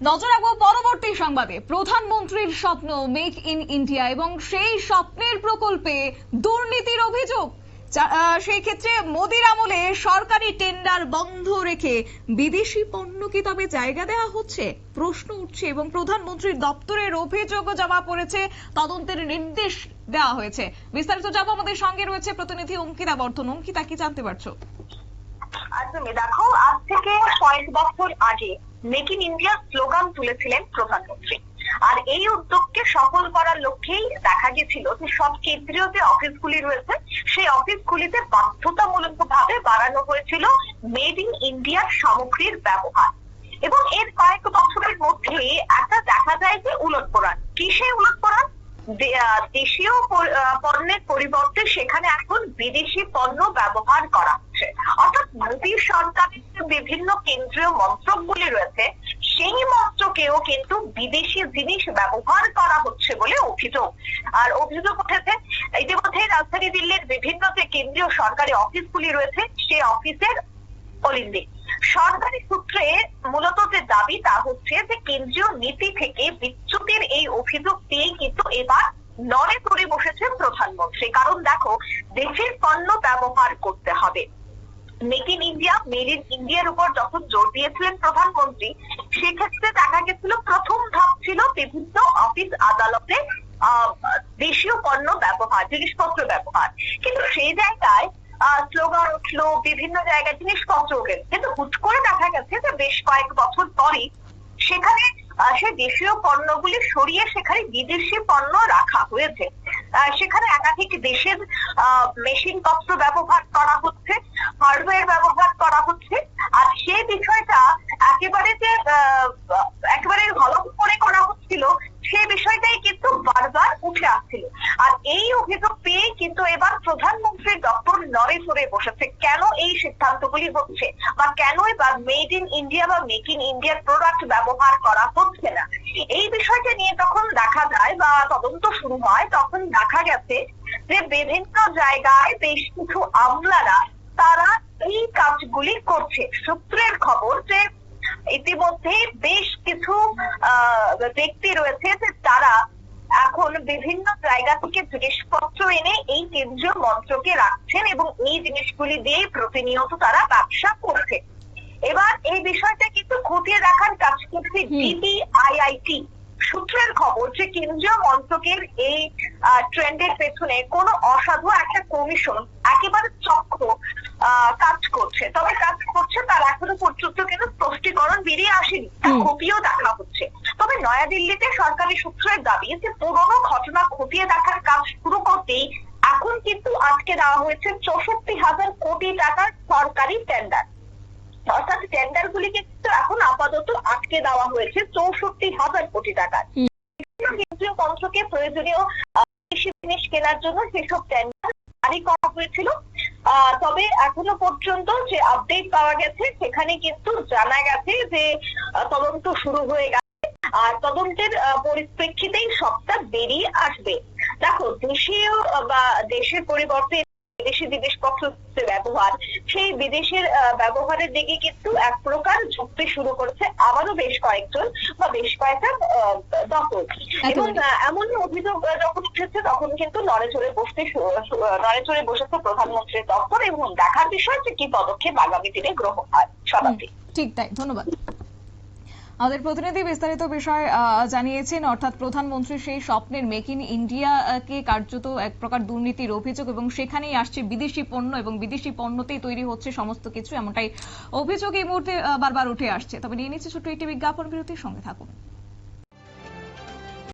নজর রাখবো পরবর্তী সংবাদে। প্রধানমন্ত্রীর স্বপ্ন মেক ইন ইন্ডিয়া এবং সেই স্বপ্নের প্রকল্পে দুর্নীতির অভিযোগ। সেই ক্ষেত্রে মোদির আমলে সরকারি টেন্ডার বন্ধ রেখে বিদেশি পণ্যকে তবে জায়গা দেওয়া হচ্ছে, প্রশ্ন উঠছে এবং প্রধানমন্ত্রীর দপ্তরের অভিযোগও জমা পড়েছে, তদন্তের নির্দেশ দেওয়া হয়েছে। বিস্তারিত জানবো, আমাদের সঙ্গে রয়েছে প্রতিনিধি অঙ্কিতা বর্ধন। অঙ্কিতা, কি জানতে পারছো? তুমি দেখো, আজ থেকে কয়েক বছর আগে মেক ইন ইন্ডিয়া স্লোগান তুলেছিলেন প্রধানমন্ত্রী। আর এই উদ্যোগকে সফল করার লক্ষ্যেই দেখা গেছিল যে সব কেন্দ্রীয় যে অফিসগুলি রয়েছে সেই অফিসগুলিতে বাধ্যতামূলক ভাবে বাড়ানো হয়েছিল মেড ইন ইন্ডিয়ার সামগ্রীর ব্যবহার। এবং এর কয়েক বছরের মধ্যে একটা দেখা যায় যে উলটপড়ান। কিসে উলটপড়ান? দেশীয় পণ্যের পরিবর্তে সেখানে এখন বিদেশি পণ্য ব্যবহার করা হচ্ছে। অর্থাৎ মোদী সরকারের বিভিন্ন কেন্দ্রীয় মন্ত্রকগুলি রয়েছে সেই মন্ত্রকেও কিন্তু বিদেশি জিনিস ব্যবহার করা হচ্ছে বলে অভিযোগ। আর অভিযোগ উঠেছে ইতিমধ্যে রাজধানী দিল্লির বিভিন্ন যে কেন্দ্রীয় সরকারি অফিসগুলি রয়েছে সেই অফিসের অলিন্দে সরকারি সূত্রে মূলত যে দাবি তা হচ্ছে যে কেন্দ্রীয় নীতি থেকে বিচ্যুতির এই অভিযোগ দিয়ে কিন্তু এবার নড়ে চড়ে বসেছেন প্রধানমন্ত্রী। কারণ দেখো, দেশের পণ্য ব্যবহার করতে হবে। Make in India, made in ইন্ডিয়ার উপর যখন জোর দিয়েছিলেন প্রধানমন্ত্রী, সেক্ষেত্রে দেখা গেছিল প্রথম ধাপ ছিল বিভিন্ন অফিস আদালতে দেশীয় পণ্য ব্যবহার, জিনিসপত্র ব্যবহার। কিন্তু সেই জায়গায় স্লোগান উঠলো, বিভিন্ন জায়গায় জিনিসপত্র উঠে, কিন্তু হুট করে দেখা গেছে যে বেশ কয়েক বছর পরই সেখানে সে দেশীয় পণ্যগুলি সরিয়ে সেখানে বিদেশি পণ্য রাখা হয়েছে। সেখানে একাধিক দেশের মেশিনপত্র ব্যবহার করা হচ্ছে, হার্ডওয়্যার ব্যবহার করা হচ্ছে। আর সেই বিষয়টা একেবারে হলফ করে করা হচ্ছিল, সেই বিষয়টাই কিন্তু বারবার উঠে আসছিল। আর এই অভিযোগ পেয়ে কিন্তু এবার প্রধানমন্ত্রীর দপ্তর নড়ে চড়ে বসেছে। কেন এই সিদ্ধান্তগুলি হচ্ছে বা কেন এবার মেড ইন ইন্ডিয়া বা মেক ইন ইন্ডিয়ার প্রোডাক্ট ব্যবহার করা হচ্ছে না, এই বিষয়টা নিয়ে তখন দেখা যায় বা তদন্ত শুরু হয়, তখন দেখা গেছে যে বিভিন্ন জায়গায় বেশ কিছু আমলারা তারা এই কাজগুলি করছে। সূত্রের খবর যে ইতিমধ্যে বেশ কিছু ব্যক্তি রয়েছে যে তারা এখন বিভিন্ন জায়গা থেকে জিনিসপত্র এনে এই কেন্দ্রীয় মন্ত্রকে রাখছেন এবং এই জিনিসগুলি দিয়ে প্রতিনিয়ত তারা ব্যবসা করছে। এবার এই বিষয়টা কিন্তু খতিয়ে দেখার কাজ করছে ডিপিআইআইটি। সূত্রের খবর যে কেন্দ্রীয় মন্ত্রকের এই ট্রেন্ডের পেছনে কোন অসাধু একটা কমিশন একেবারে চক্র কাজ করছে। তবে কাজ করছে তার এখনো পর্যন্ত কিন্তু স্পষ্টীকরণ বেরিয়ে আসেনি, তার খতিয়েও দেখা হচ্ছে। তবে নয়াদিল্লিতে সরকারি সূত্রের দাবি যে পুরোনো ঘটনা খতিয়ে দেখার কাজ শুরু করতেই এখন কিন্তু আটকে দেওয়া হয়েছে 64,000 কোটি টাকার সরকারি টেন্ডার। অর্থাৎ টেন্ডার গুলিকে কিন্তু এখন আপাতত আটকে দেওয়া হয়েছে 64,000 কোটি টাকার। কেন্দ্রীয় মন্ত্রকে প্রয়োজনীয় জিনিস কেনার জন্য সেসব টেন্ডার জারি করা হয়েছিল। তবে এখনো পর্যন্ত যে আপডেট পাওয়া গেছে সেখানে কিন্তু জানা গেছে যে তদন্ত শুরু হয়ে গেছে। আর তদন্তের পরিপ্রেক্ষিতেই সবটা বেরিয়ে আসবে। দেখো, দেশীয় বা দেশের পরিবর্তে বিদেশি জিনিসপত্র ব্যবহার, সেই বিদেশের ব্যবহারের দিকে কিন্তু এক প্রকার ঝুঁকতে শুরু করেছে আবারও বেশ কয়েকজন বা বেশ কয়েকটা দপ্তর। এবং এমন অভিযোগ যখন উঠেছে তখন কিন্তু নড়ে চড়ে বসেছে প্রধানমন্ত্রীর দপ্তর এবং দেখার বিষয় যে কি পদক্ষেপ আগামী দিনে গ্রহণ হয়। শতাব্দী। ঠিক তাই, ধন্যবাদ। আমাদের প্রতিনিধি বিস্তারিত বিষয় জানিয়েছেন। অর্থাৎ প্রধানমন্ত্রীর সেই স্বপ্নের মেক ইন ইন্ডিয়াকে কার্যত এক প্রকার দুর্নীতির অভিযোগ এবং সেখানেই আসছে বিদেশি পণ্য এবং বিদেশি পণ্যতেই তৈরি হচ্ছে সমস্ত কিছু, এমনটাই অভিযোগ এই মুহূর্তে বারবার উঠে আসছে। তবে নিয়ে নিচ্ছে ছোট্ট একটি বিজ্ঞাপন বিরতির, সঙ্গে থাকুন।